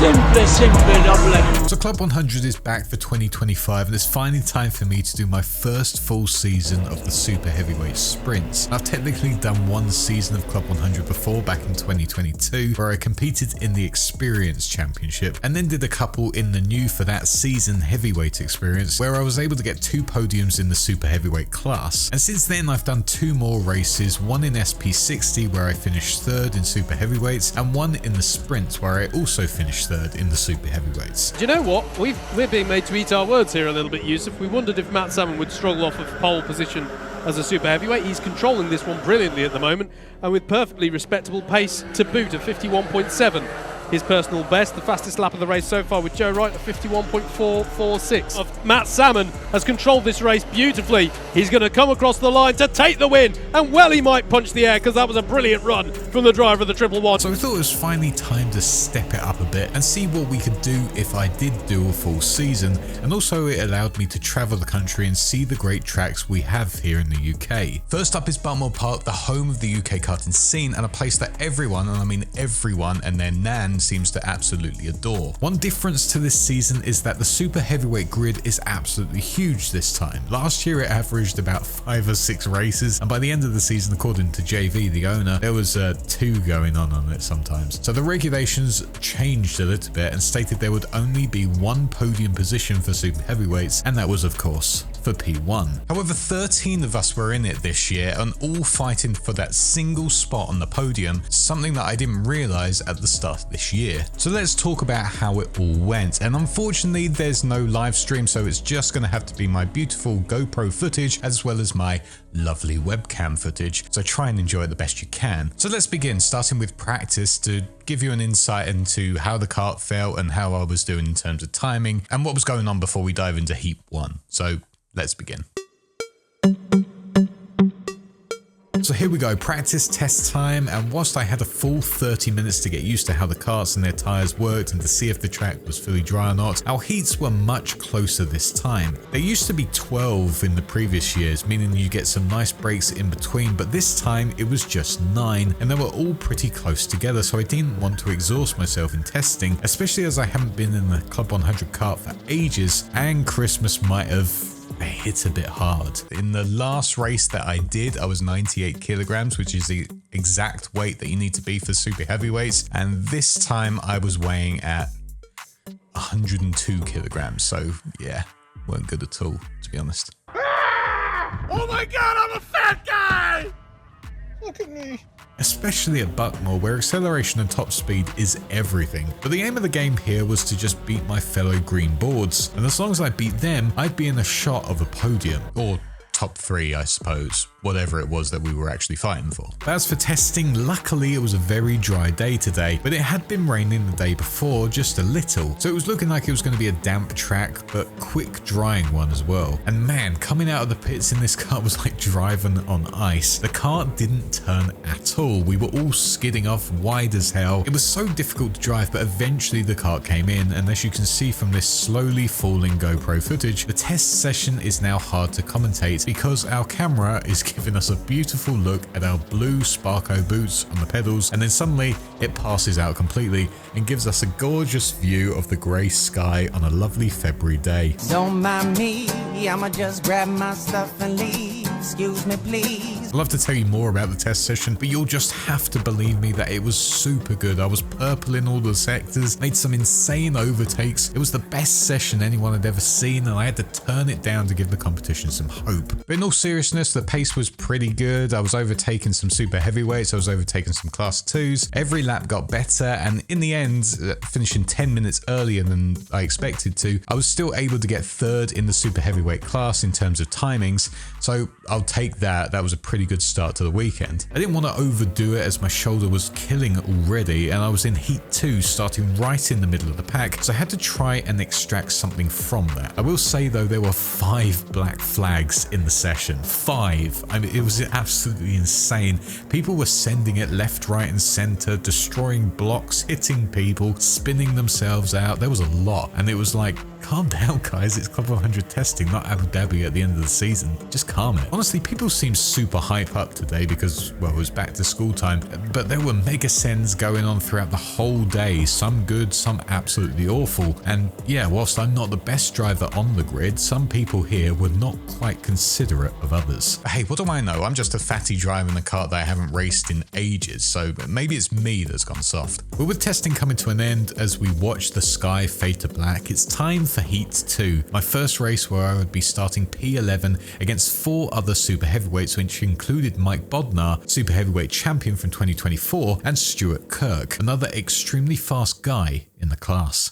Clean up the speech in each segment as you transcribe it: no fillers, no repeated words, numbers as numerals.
Simple, lovely. So Club 100 is back for 2025 and it's finally time for me to do my first full season of the Super Heavyweight Sprint. I've technically done one season of Club 100 before, back in 2022, where I competed in the Experience Championship and then did a couple in the new for that season Heavyweight Experience, where I was able to get 2 podiums in the Super Heavyweight class. And since then I've done 2 more races, one in SP60 where I finished 3rd in Super Heavyweights and one in the Sprint where I also finished 3rd in the Super Heavyweights. Do you know what? We're being made to eat our words here a little bit, Yusuf. We wondered if Matt Salmon would struggle off of pole position as a Super Heavyweight. He's controlling this one brilliantly at the moment and with perfectly respectable pace to boot of 51.7. His personal best, the fastest lap of the race so far with Joe Wright at 51.446. Matt Salmon has controlled this race beautifully. He's going to come across the line to take the win, and well, he might punch the air because that was a brilliant run from the driver of the 111. So I thought it was finally time to step it up a bit and see what we could do if I did do a full season, and also it allowed me to travel the country and see the great tracks we have here in the UK. First up is Buckmore Park, the home of the UK karting scene and a place that everyone, and I mean everyone and their nan, seems to absolutely adore. One difference to this season is that the Super Heavyweight grid is absolutely huge this time. Last year it averaged about 5 or 6 races, and by the end of the season, according to JV, the owner, there was 2 going on it sometimes. So the regulations changed a little bit and stated there would only be 1 podium position for Super Heavyweights, and that was of course for P1. However, 13 of us were in it this year and all fighting for that single spot on the podium, something that I didn't realise at the start of this year. So let's talk about how it all went, and unfortunately there's no live stream, so it's just going to have to be my beautiful GoPro footage as well as my lovely webcam footage, so try and enjoy it the best you can. So let's begin, starting with practice to give you an insight into how the kart felt and how I was doing in terms of timing and what was going on before we dive into Heat 1. So let's begin. So here we go, practice test time, and whilst I had a full 30 minutes to get used to how the karts and their tyres worked and to see if the track was fully dry or not, our heats were much closer this time. There used to be 12 in the previous years, meaning you get some nice breaks in between, but this time it was just 9 and they were all pretty close together, so I didn't want to exhaust myself in testing, especially as I haven't been in the Club 100 kart for ages and Christmas might have hit a bit hard. In the last race that I did, I was 98 kilograms, which is the exact weight that you need to be for Super Heavyweights, and this time I was weighing at 102 kilograms, so yeah, weren't good at all, to be honest. Oh my god, I'm a fat guy! Look at me. Especially at Buckmore, where acceleration and top speed is everything. But the aim of the game here was to just beat my fellow green boards, and as long as I beat them, I'd be in a shot of a podium, or top 3, I suppose, whatever it was that we were actually fighting for. But as for testing, luckily it was a very dry day today, but it had been raining the day before just a little, so it was looking like it was going to be a damp track, but quick drying one as well. And man, coming out of the pits in this kart was like driving on ice. The kart didn't turn at all. We were all skidding off wide as hell. It was so difficult to drive, but eventually the kart came in, and as you can see from this slowly falling GoPro footage, the test session is now hard to commentate because our camera is giving us a beautiful look at our blue Sparko boots on the pedals, and then suddenly it passes out completely and gives us a gorgeous view of the grey sky on a lovely February day. Don't mind me, I'ma just grab my stuff and leave. Excuse me, please. I'd love to tell you more about the test session, but you'll just have to believe me that it was super good. I was purple in all the sectors, made some insane overtakes. It was the best session anyone had ever seen, and I had to turn it down to give the competition some hope. But in all seriousness, the pace was pretty good. I was overtaking some Super Heavyweights, I was overtaking some Class 2s. Every lap got better, and in the end, finishing 10 minutes earlier than I expected to, I was still able to get 3rd in the Super Heavyweight class in terms of timings, so I'll take that. That was a pretty good start to the weekend. I didn't want to overdo it as my shoulder was killing already, and I was in Heat 2 starting right in the middle of the pack, so I had to try and extract something from that. I will say though, there were 5 black flags in the session. 5. I mean, it was absolutely insane. People were sending it left, right and center, destroying blocks, hitting people, spinning themselves out. There was a lot, and it was like, calm down guys, it's Club 100 testing, not Abu Dhabi at the end of the season. Just calm it. Honestly, people seem super hyped hype up today because, well, it was back to school time, but there were mega sends going on throughout the whole day, some good, some absolutely awful. And yeah, whilst I'm not the best driver on the grid, some people here were not quite considerate of others. Hey, what do I know? I'm just a fatty driving a kart that I haven't raced in ages, so maybe it's me that's gone soft. But with testing coming to an end as we watch the sky fade to black, it's time for Heat 2, my first race where I would be starting P11 against 4 other super heavyweights, which included Mike Bodnar, super heavyweight champion from 2024, and Stuart Kirk, another extremely fast guy in the class.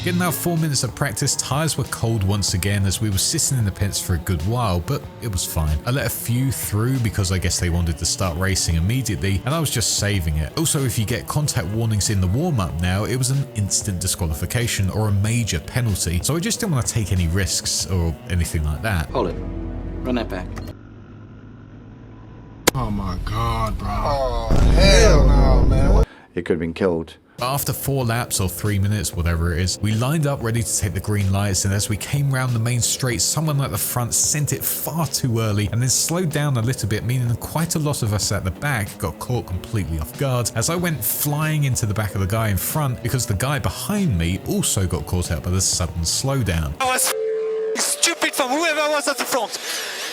Getting our 4 minutes of practice, tyres were cold once again as we were sitting in the pits for a good while, but it was fine. I let a few through because I guess they wanted to start racing immediately, and I was just saving it. Also, if you get contact warnings in the warm-up now, it was an instant disqualification or a major penalty, so I just didn't want to take any risks or anything like that. Hold it. Run that back. Oh my God, bro. Oh, hell no, man. It could have been killed. After 4 laps or 3 minutes, whatever it is, we lined up ready to take the green lights, and as we came round the main straight, someone at the front sent it far too early and then slowed down a little bit, meaning quite a lot of us at the back got caught completely off guard as I went flying into the back of the guy in front because the guy behind me also got caught out by the sudden slowdown. I was stupid from whoever was at the front.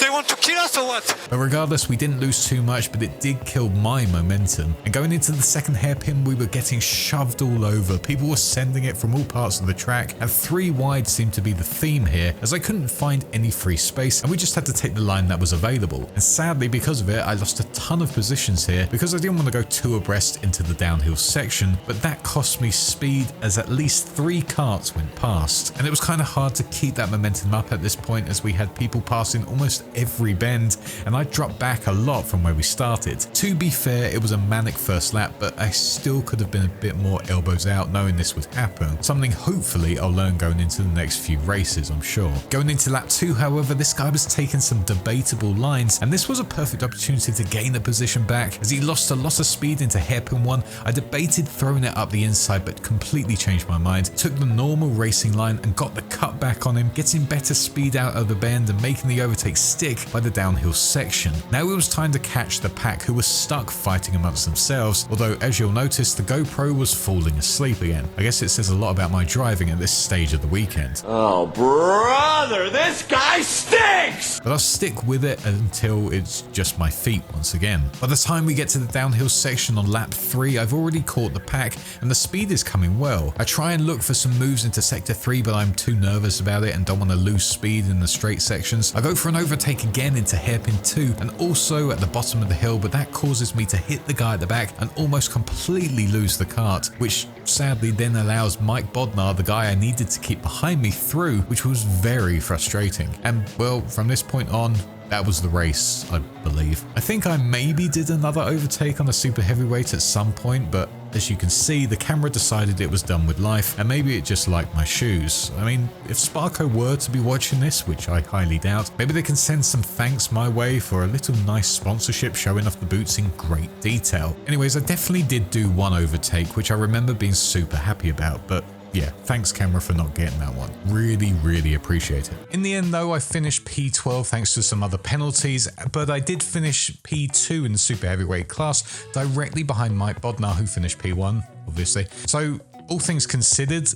They want to kill us or what? But regardless, we didn't lose too much, but it did kill my momentum. And going into the second hairpin, we were getting shoved all over. People were sending it from all parts of the track, and 3 wide seemed to be the theme here, as I couldn't find any free space, and we just had to take the line that was available. And sadly, because of it, I lost a ton of positions here because I didn't want to go too abreast into the downhill section, but that cost me speed as at least 3 karts went past. And it was kind of hard to keep that momentum up at this point as we had people passing almost every bend, and I dropped back a lot from where we started. To be fair, it was a manic first lap, but I still could have been a bit more elbows out knowing this would happen. Something hopefully I'll learn going into the next few races, I'm sure. Going into lap 2, however, this guy was taking some debatable lines, and this was a perfect opportunity to gain a position back as he lost a lot of speed into hairpin 1. I debated throwing it up the inside, but completely changed my mind. Took the normal racing line and got the cut back on him, getting better speed out of the bend and making the overtake stick by the downhill section. Now it was time to catch the pack, who were stuck fighting amongst themselves, although as you'll notice, the GoPro was falling asleep again. I guess it says a lot about my driving at this stage of the weekend. Oh, brother, this guy stinks! But I'll stick with it until it's just my feet once again. By the time we get to the downhill section on lap 3, I've already caught the pack and the speed is coming well. I try and look for some moves into sector 3, but I'm too nervous about it and don't want to lose speed in the straight sections. I go for an overtake again into hairpin 2 and also at the bottom of the hill, but that causes me to hit the guy at the back and almost completely lose the kart, which sadly then allows Mike Bodnar, the guy I needed to keep behind me, through, which was very frustrating. And well, from this point on, that was the race, I believe. I think I maybe did another overtake on a super heavyweight at some point, but as you can see, the camera decided it was done with life, and maybe it just liked my shoes. I mean, if Sparko were to be watching this, which I highly doubt, maybe they can send some thanks my way for a little nice sponsorship showing off the boots in great detail. Anyways, I definitely did do one overtake, which I remember being super happy about, but yeah, thanks camera for not getting that one. Really appreciate it. In the end though, I finished P12 thanks to some other penalties, but I did finish P2 in the super heavyweight class, directly behind Mike Bodnar, who finished P1, obviously. So all things considered,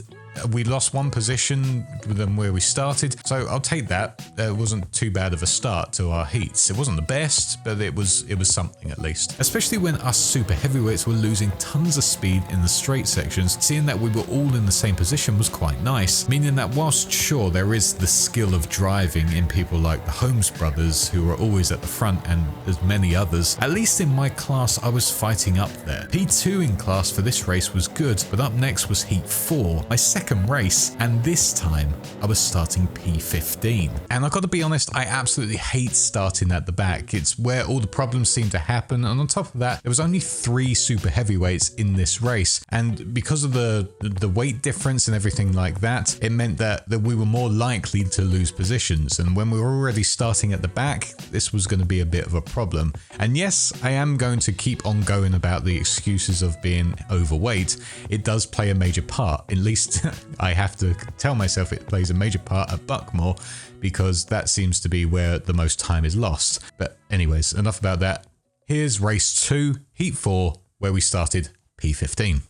we lost 1 position than where we started, so I'll take that. It wasn't too bad of a start to our heats. It wasn't the best, but it was something at least. Especially when us super heavyweights were losing tons of speed in the straight sections, seeing that we were all in the same position was quite nice, meaning that whilst sure there is the skill of driving in people like the Holmes brothers who are always at the front and as many others, at least in my class I was fighting up there. P2 in class for this race was good, but up next was Heat 4, my second race, and this time I was starting P15. And I've got to be honest, I absolutely hate starting at the back. It's where all the problems seem to happen, and on top of that, there was only 3 super heavyweights in this race, and because of the weight difference and everything like that, it meant that we were more likely to lose positions, and when we were already starting at the back, this was going to be a bit of a problem. And yes, I am going to keep on going about the excuses of being overweight. It does play a major part, at least I have to tell myself it plays a major part at Buckmore because that seems to be where the most time is lost. But anyways, enough about that. Here's race 2, heat 4, where we started P15.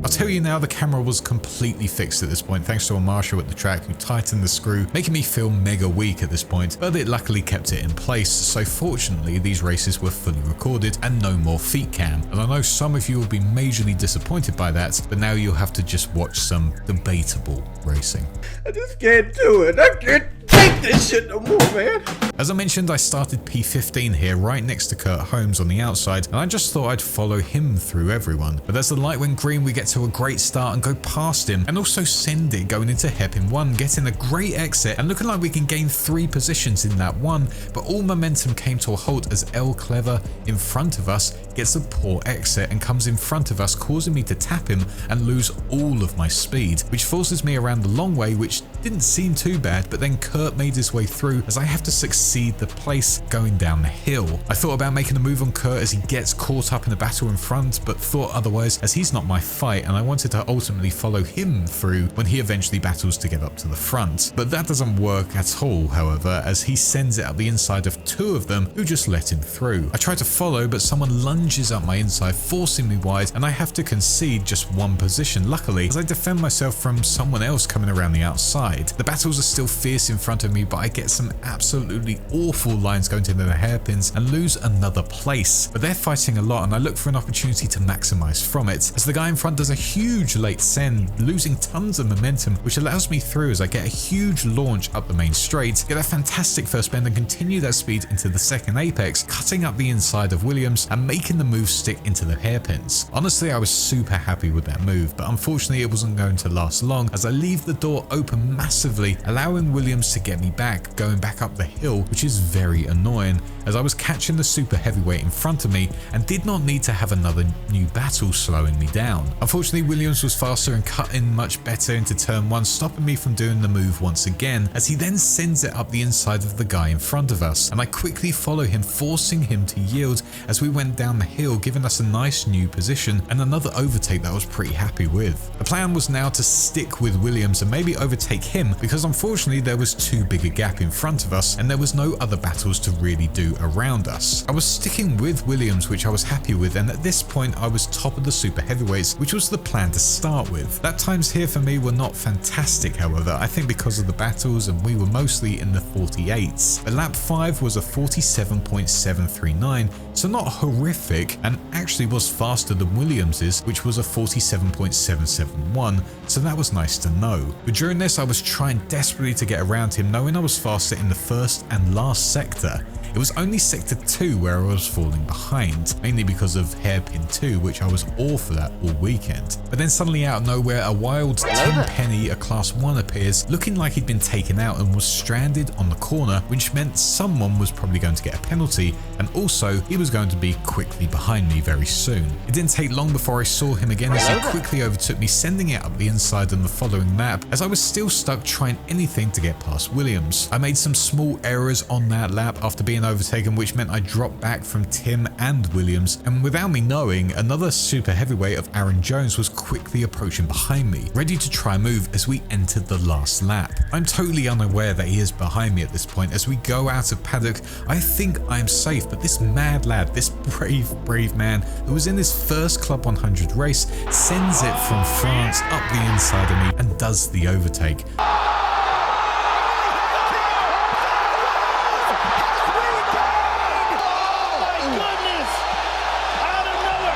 I'll tell you now, the camera was completely fixed at this point thanks to a marshal at the track who tightened the screw, making me feel mega weak at this point, but it luckily kept it in place, so fortunately these races were fully recorded and no more feet cam. And I know some of you will be majorly disappointed by that, but now you'll have to just watch some debatable racing. I just can't do it. I can't take this shit no more, man. As I mentioned, I started P15 here right next to Kurt Holmes on the outside, and I just thought I'd follow him through everyone. But as the light went green, we get to a great start and go past him, and also send it going into hairpin 1, getting a great exit and looking like we can gain 3 positions in that one, but all momentum came to a halt as El Clever in front of us gets a poor exit and comes in front of us, causing me to tap him and lose all of my speed, which forces me around the long way, which didn't seem too bad, but then Kurt made his way through as I have to succeed the place going down the hill. I thought about making a move on Kurt as he gets caught up in the battle in front, but thought otherwise as he's not my fight and I wanted to ultimately follow him through when he eventually battles to get up to the front. But that doesn't work at all, however, as he sends it up the inside of 2 of them who just let him through. I try to follow, but someone lunges up my inside, forcing me wide, and I have to concede just 1 position, luckily, as I defend myself from someone else coming around the outside. The battles are still fierce in front of me, but I get some absolutely awful lines going to the hairpins and lose another place. But they're fighting a lot, and I look for an opportunity to maximize from it, as the guy in front does a huge late send, losing tons of momentum, which allows me through as I get a huge launch up the main straight, get a fantastic first bend and continue that speed into the second apex, cutting up the inside of Williams and making the move stick into the hairpins. Honestly, I was super happy with that move, but unfortunately it wasn't going to last long as I leave the door open massively, allowing Williams to get me back, going back up the hill, which is very annoying as I was catching the super heavyweight in front of me and did not need to have another new battle slowing me down. Unfortunately, Williams was faster and cut in much better into turn 1, stopping me from doing the move once again, as he then sends it up the inside of the guy in front of us, and I quickly follow him, forcing him to yield as we went down the hill, giving us a nice new position and another overtake that I was pretty happy with. The plan was now to stick with Williams and maybe overtake him, because unfortunately there was too big a gap in front of us and there was no other battles to really do around us. I was sticking with Williams, which I was happy with, and at this point I was top of the super heavyweights, which was the plan to start with. That times here for me were not fantastic, however, I think because of the battles, and we were mostly in the 48s. But lap 5 was a 47.739, so not horrific, and actually was faster than Williams's, which was a 47.771, so that was nice to know. But during this I was trying desperately to get around him, knowing I was faster in the first and last sector. It was only sector 2 where I was falling behind, mainly because of hairpin 2, which I was awful at all weekend. But then suddenly out of nowhere, a wild Tim Penny, a class 1 appears, looking like he'd been taken out and was stranded on the corner, which meant someone was probably going to get a penalty, and also he was going to be quickly behind me very soon. It didn't take long before I saw him again as he quickly overtook me, sending it up the inside on the following lap, as I was still stuck trying anything to get past Williams. I made some small errors on that lap after being overtaken, which meant I dropped back from Tim and Williams, and without me knowing, another super heavyweight of Aaron Jones was quickly approaching behind me, ready to try a move as we entered the last lap. I'm totally unaware that he is behind me at this point. As we go out of paddock, I think I'm safe, but this mad lad, this brave man who was in his first Club 100 race, sends it from France up the inside of me and does the overtake.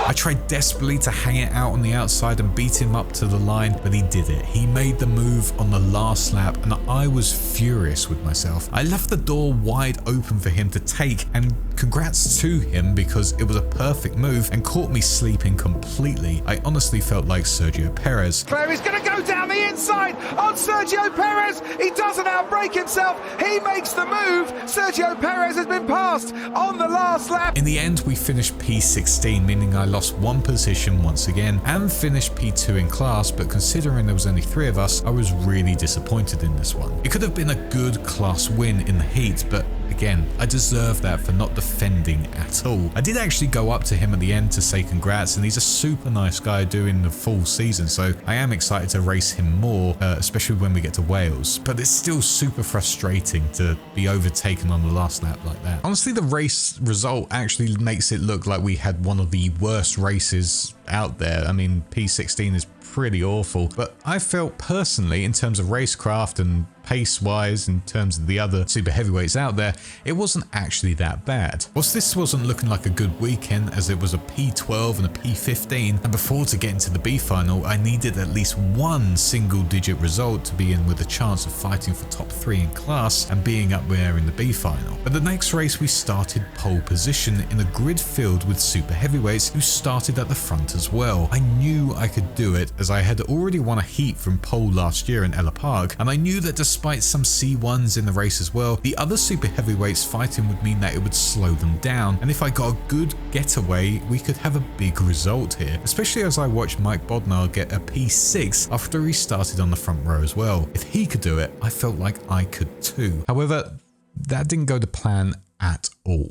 I tried desperately to hang it out on the outside and beat him up to the line, but he did it. He made the move on the last lap, and I was furious with myself. I left the door wide open for him to take, and congrats to him because it was a perfect move and caught me sleeping completely. I honestly felt like Sergio Perez. Claire is going to go down the inside on Sergio Perez. He doesn't outbrake himself. He makes the move. Sergio Perez has been passed on the last lap. In the end, we finished P16, meaning I lost 1 position once again and finished P2 in class, but considering there was only 3 of us, I was really disappointed in this one. It could have been a good class win in the heat, but again, I deserve that for not defending at all. I did actually go up to him at the end to say congrats, and he's a super nice guy doing the full season, so I am excited to race him more, especially when we get to Wales. But it's still super frustrating to be overtaken on the last lap like that. Honestly, the race result actually makes it look like we had one of the worst races out there. I mean, P16 is pretty awful, but I felt personally, in terms of racecraft and pace wise, in terms of the other super heavyweights out there, it wasn't actually that bad. Whilst this wasn't looking like a good weekend, as it was a P12 and a P15, and before to get into the B final, I needed at least one single digit result to be in with a chance of fighting for top 3 in class and being up there in the B final. But the next race we started pole position in a grid filled with super heavyweights who started at the front as well. I knew I could do it, as I had already won a heat from pole last year in Ella Park, and I knew that despite some C1s in the race as well, the other super heavyweights fighting would mean that it would slow them down, and if I got a good getaway, we could have a big result here, especially as I watched Mike Bodnar get a P6 after he started on the front row as well. If he could do it, I felt like I could too. However, that didn't go to plan at all.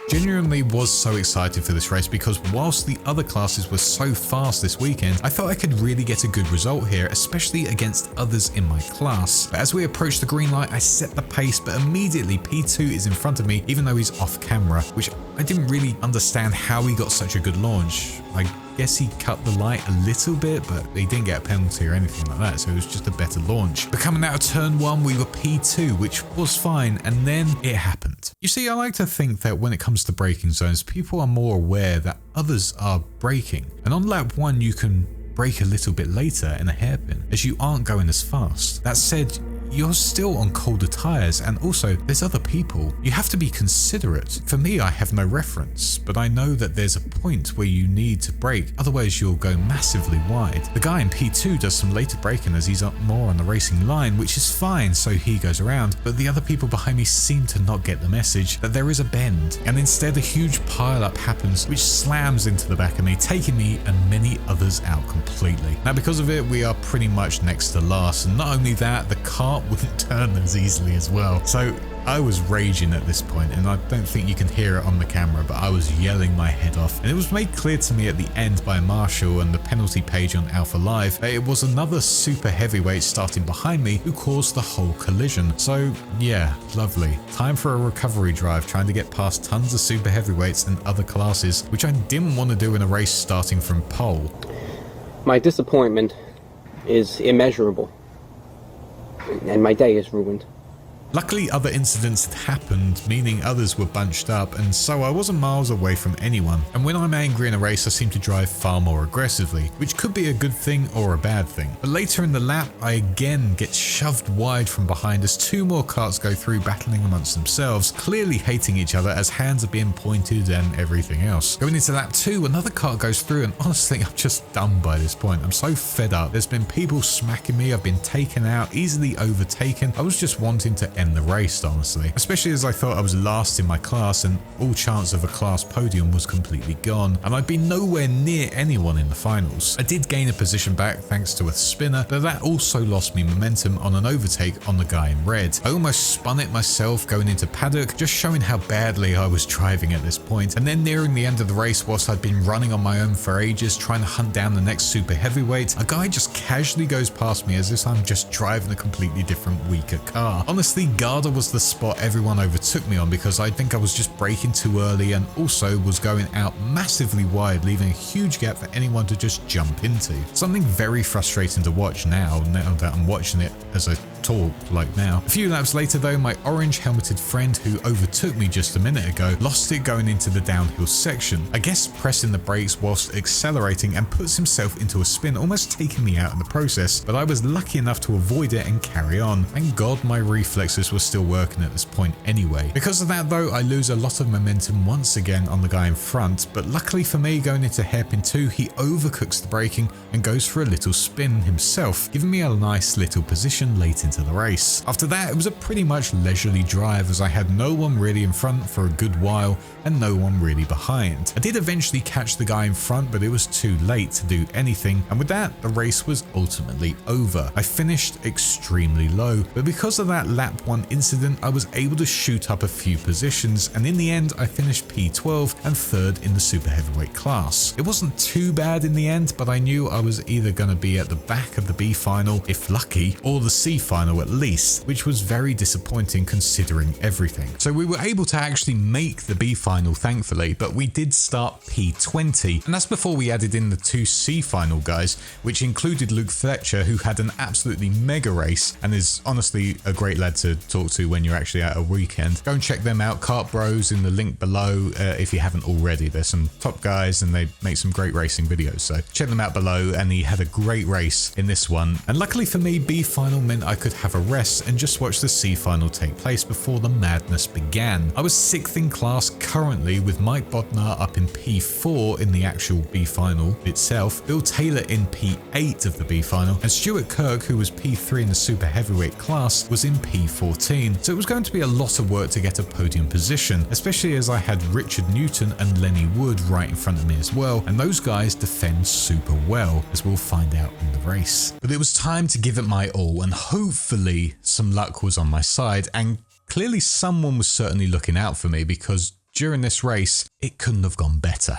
Genuinely was so excited for this race because whilst the other classes were so fast this weekend, I thought I could really get a good result here, especially against others in my class. But as we approached the green light, I set the pace, but immediately P2 is in front of me, even though he's off camera, which I didn't really understand how he got such a good launch. I guess he cut the light a little bit, but he didn't get a penalty or anything like that, so it was just a better launch. But coming out of turn 1, we were P2, which was fine, and then it happened. You see, I like to think that when it comes to braking zones, people are more aware that others are braking, and on lap 1 you can brake a little bit later in a hairpin, as you aren't going as fast. That said, you're still on colder tyres, and also there's other people. You have to be considerate. For me, I have no reference, but I know that there's a point where you need to brake, otherwise you'll go massively wide. The guy in P2 does some later braking as he's up more on the racing line, which is fine, so he goes around, but the other people behind me seem to not get the message that there is a bend, and instead a huge pile-up happens which slams into the back of me, taking me and many others out completely. Now because of it, we are pretty much next to last, and not only that, the cart wouldn't turn as easily as well. So I was raging at this point, and I don't think you can hear it on the camera, but I was yelling my head off. And it was made clear to me at the end by Marshall and the penalty page on Alpha Live that it was another super heavyweight starting behind me who caused the whole collision. So yeah, lovely. Time for a recovery drive, trying to get past tons of super heavyweights and other classes, which I didn't want to do in a race starting from pole. My disappointment is immeasurable, and my day is ruined. Luckily, other incidents had happened, meaning others were bunched up, and so I wasn't miles away from anyone. And when I'm angry in a race, I seem to drive far more aggressively, which could be a good thing or a bad thing. But later in the lap, I again get shoved wide from behind as 2 more karts go through, battling amongst themselves, clearly hating each other as hands are being pointed and everything else. Going into lap 2, another kart goes through, and honestly, I'm just done by this point. I'm so fed up. There's been people smacking me, I've been taken out, easily overtaken. I was just wanting to end the race, honestly, especially as I thought I was last in my class and all chance of a class podium was completely gone, and I'd be nowhere near anyone in the finals. I did gain a position back thanks to a spinner, but that also lost me momentum on an overtake on the guy in red. I almost spun it myself going into paddock, just showing how badly I was driving at this point. And then nearing the end of the race, whilst I'd been running on my own for ages trying to hunt down the next super heavyweight, a guy just casually goes past me as if I'm just driving a completely different, weaker car. Honestly, Garda was the spot everyone overtook me on because I think I was just braking too early and also was going out massively wide, leaving a huge gap for anyone to just jump into. Something very frustrating to watch now that I'm watching it as I talk like now. A few laps later though, my orange helmeted friend who overtook me just a minute ago lost it going into the downhill section, I guess pressing the brakes whilst accelerating, and puts himself into a spin, almost taking me out in the process, but I was lucky enough to avoid it and carry on. Thank God my reflexes were still working at this point anyway. Because of that though, I lose a lot of momentum once again on the guy in front, but luckily for me, going into hairpin 2, he overcooks the braking and goes for a little spin himself, giving me a nice little position late into into the race. After that, it was a pretty much leisurely drive as I had no one really in front for a good while and no one really behind. I did eventually catch the guy in front, but it was too late to do anything, and with that, the race was ultimately over. I finished extremely low, but because of that lap 1 incident, I was able to shoot up a few positions, and in the end, I finished P12 and 3rd in the super heavyweight class. It wasn't too bad in the end, but I knew I was either going to be at the back of the B final, if lucky, or the C final at least, which was very disappointing considering everything. So we were able to actually make the B final, thankfully, but we did start P20, and that's before we added in the 2 C final guys, which included Luke Fletcher, who had an absolutely mega race and is honestly a great lad to talk to when you're actually at a weekend. Go and check them out, Kart Bros, in the link below if you haven't already. They're some top guys and they make some great racing videos, so check them out below. And he had a great race in this one, and luckily for me, B final meant I could have a rest and just watch the C final take place before the madness began. I was 6th in class currently, with Mike Bodnar up in P4 in the actual B final itself, Bill Taylor in P8 of the B final, and Stuart Kirk, who was P3 in the super heavyweight class, was in P14. So it was going to be a lot of work to get a podium position, especially as I had Richard Newton and Lenny Wood right in front of me as well, and those guys defend super well, as we'll find out in the race. But it was time to give it my all, and hopefully some luck was on my side, and clearly someone was certainly looking out for me, because during this race, it couldn't have gone better.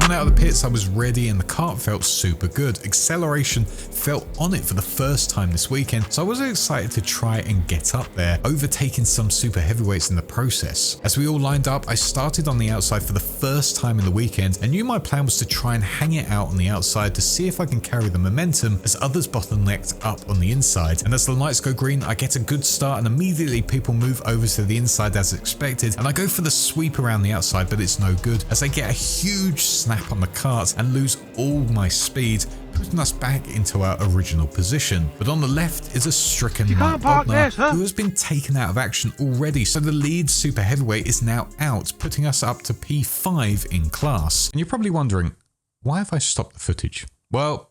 Coming out of the pits, I was ready and the kart felt super good. Acceleration felt on it for the first time this weekend, so I was excited to try and get up there, overtaking some super heavyweights in the process. As we all lined up, I started on the outside for the first time in the weekend and knew my plan was to try and hang it out on the outside to see if I can carry the momentum as others bottlenecked up on the inside. And as the lights go green, I get a good start and immediately people move over to the inside as expected, and I go for the sweep around the outside, but it's no good as I get a huge snap on the kart and lose all my speed, putting us back into our original position. But on the left is a stricken Mike Bodnar, who has been taken out of action already, so the lead super heavyweight is now out, putting us up to P5 in class. And you're probably wondering, why have I stopped the footage? Well,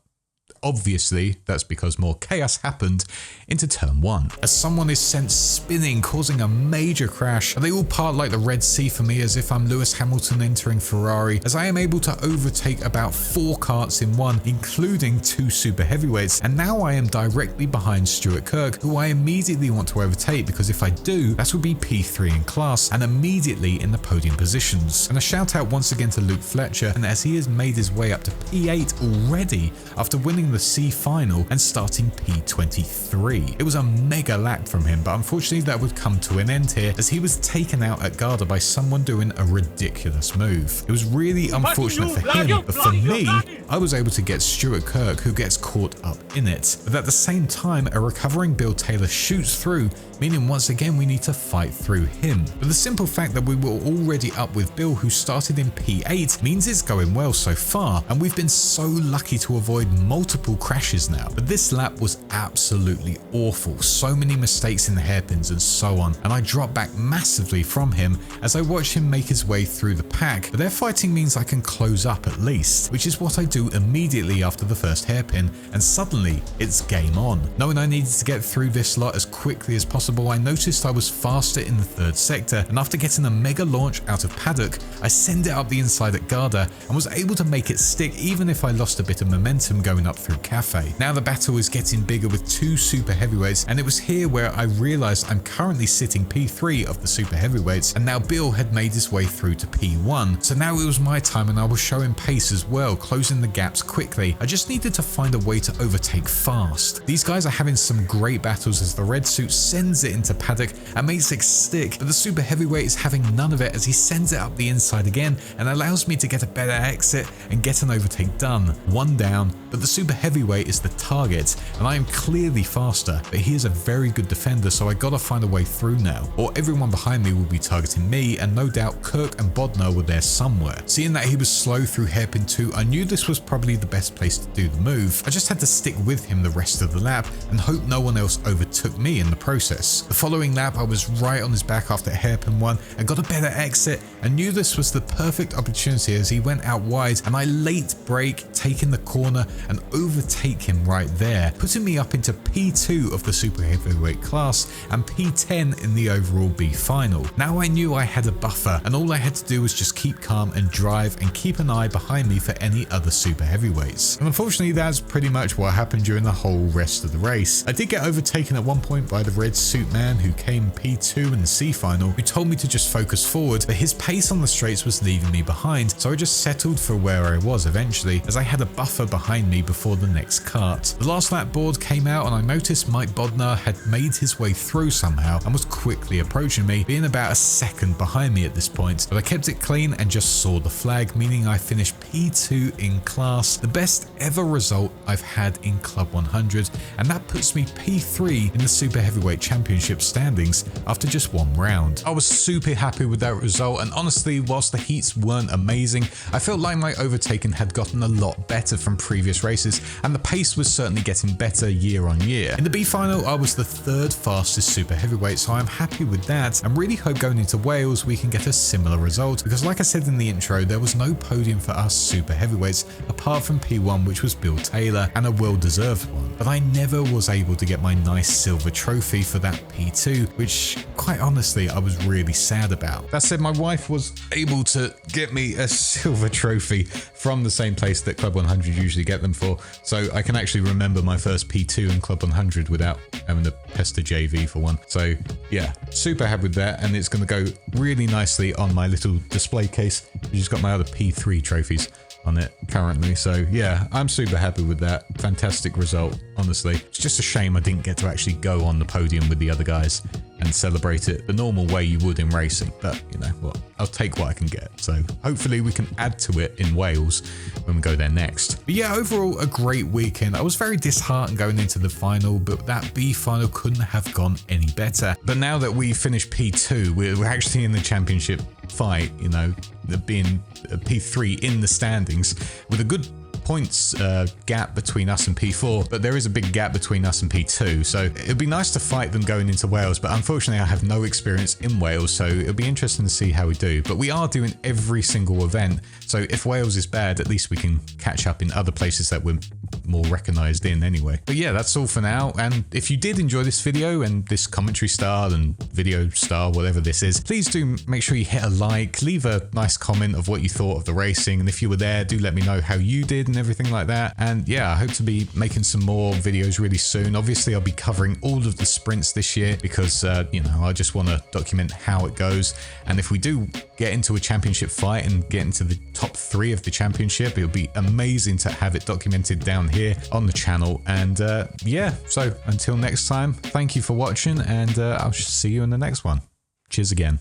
obviously, that's because more chaos happened into turn 1, as someone is sent spinning, causing a major crash. They all part like the Red Sea for me, as if I'm Lewis Hamilton entering Ferrari, as I am able to overtake about 4 karts in one, including 2 super heavyweights, and now I am directly behind Stuart Kirk, who I immediately want to overtake, because if I do, that would be P3 in class and immediately in the podium positions. And a shout out once again to Luke Fletcher, and as he has made his way up to P8 already after winning the C final and starting P23. It was a mega lap from him, but unfortunately that would come to an end here as he was taken out at Garda by someone doing a ridiculous move. It was really unfortunate for him, but for me, I was able to get Stuart Kirk, who gets caught up in it. But at the same time, a recovering Bill Taylor shoots through, meaning once again we need to fight through him. But the simple fact that we were already up with Bill, who started in P8, means it's going well so far, and we've been so lucky to avoid multiple crashes now. But this lap was absolutely awful, so many mistakes in the hairpins and so on, and I dropped back massively from him as I watched him make his way through the pack. But their fighting means I can close up at least, which is what I do immediately after the first hairpin, and suddenly it's game on. Knowing I needed to get through this lot as quickly as possible, I noticed I was faster in the 3rd sector, and after getting a mega launch out of paddock, I send it up the inside at Garda and was able to make it stick even if I lost a bit of momentum going up through Cafe. Now the battle is getting bigger with 2 super heavyweights, and it was here where I realized I'm currently sitting P3 of the super heavyweights, and now Bill had made his way through to P1. So now it was my time and I was showing pace as well, closing the gaps quickly. I just needed to find a way to overtake fast. These guys are having some great battles as the red suit sends it into paddock and makes it stick, but the super heavyweight is having none of it as he sends it up the inside again and allows me to get a better exit and get an overtake done. 1 down, but the super heavyweight is the target and I am clearly faster, but he is a very good defender, so I gotta find a way through now, or everyone behind me will be targeting me, and no doubt Kirk and Bodnar were there somewhere. Seeing that he was slow through hairpin 2, I knew this was probably the best place to do the move. I just had to stick with him the rest of the lap and hope no one else overtook me in the process. The following lap I was right on his back after hairpin 1 and got a better exit, and knew this was the perfect opportunity as he went out wide and I late brake, taking the corner and overtake him right there, putting me up into P2 of the super heavyweight class and P10 in the overall B final. Now I knew I had a buffer, and all I had to do was just keep calm and drive and keep an eye behind me for any other super heavyweights. And unfortunately, that's pretty much what happened during the whole rest of the race. I did get overtaken at one point by the red suit man who came P2 in the C final, who told me to just focus forward, but his pace on the straights was leaving me behind, so I just settled for where I was eventually, as I had a buffer behind me before the next kart. The last lap board came out and I noticed Mike Bodnar had made his way through somehow and was quickly approaching me, being about a second behind me at this point, but I kept it clean and just saw the flag, meaning I finished P2 in class, the best ever result I've had in Club 100, and that puts me P3 in the Super Heavyweight Championship standings after just one round. I was super happy with that result, and honestly, whilst the heats weren't amazing, I felt like my overtaking had gotten a lot better from previous races, and the pace was certainly getting better year on year. In the B final, I was the third fastest Super Heavyweight, so I'm happy with that, and really hope going into Wales we can get a similar result, because like I said in the intro, there was no podium for us Super Heavyweights apart from P1, which was Bill Taylor, and a well-deserved one. But I never was able to get my nice silver trophy for that P2, which quite honestly I was really sad about. That said, my wife was able to get me a silver trophy from the same place that Club 100 usually get them for, so I can actually remember my first P2 in Club 100 without having to pester JV for one. So yeah, super happy with that, and it's going to go really nicely on my little display case, which has got my other P3 trophies on it currently. So yeah, I'm super happy with that. Fantastic result, honestly. It's just a shame I didn't get to actually go on the podium with the other guys and celebrate it the normal way you would in racing, but you know what, I'll take what I can get. So hopefully we can add to it in Wales when we go there next. But yeah, overall a great weekend. I was very disheartened going into the final, but that B final couldn't have gone any better. But now that we finished P2, we're actually in the championship fight, you know, being P3 in the standings with a good points gap between us and P4, but there is a big gap between us and P2, so it'd be nice to fight them going into Wales, but unfortunately I have no experience in Wales, so it'll be interesting to see how we do. But we are doing every single event, so if Wales is bad, at least we can catch up in other places that we're more recognized in anyway. But yeah, that's all for now, and if you did enjoy this video and this commentary style and video style, whatever this is, please do make sure you hit a like, leave a nice comment of what you thought of the racing, and if you were there, do let me know how you did and everything like that. And yeah, I hope to be making some more videos really soon. Obviously, I'll be covering all of the sprints this year because, you know, I just want to document how it goes. And if we do get into a championship fight and get into the top 3 of the championship, it'll be amazing to have it documented down here on the channel. And yeah, so until next time, thank you for watching, and I'll see you in the next one. Cheers again.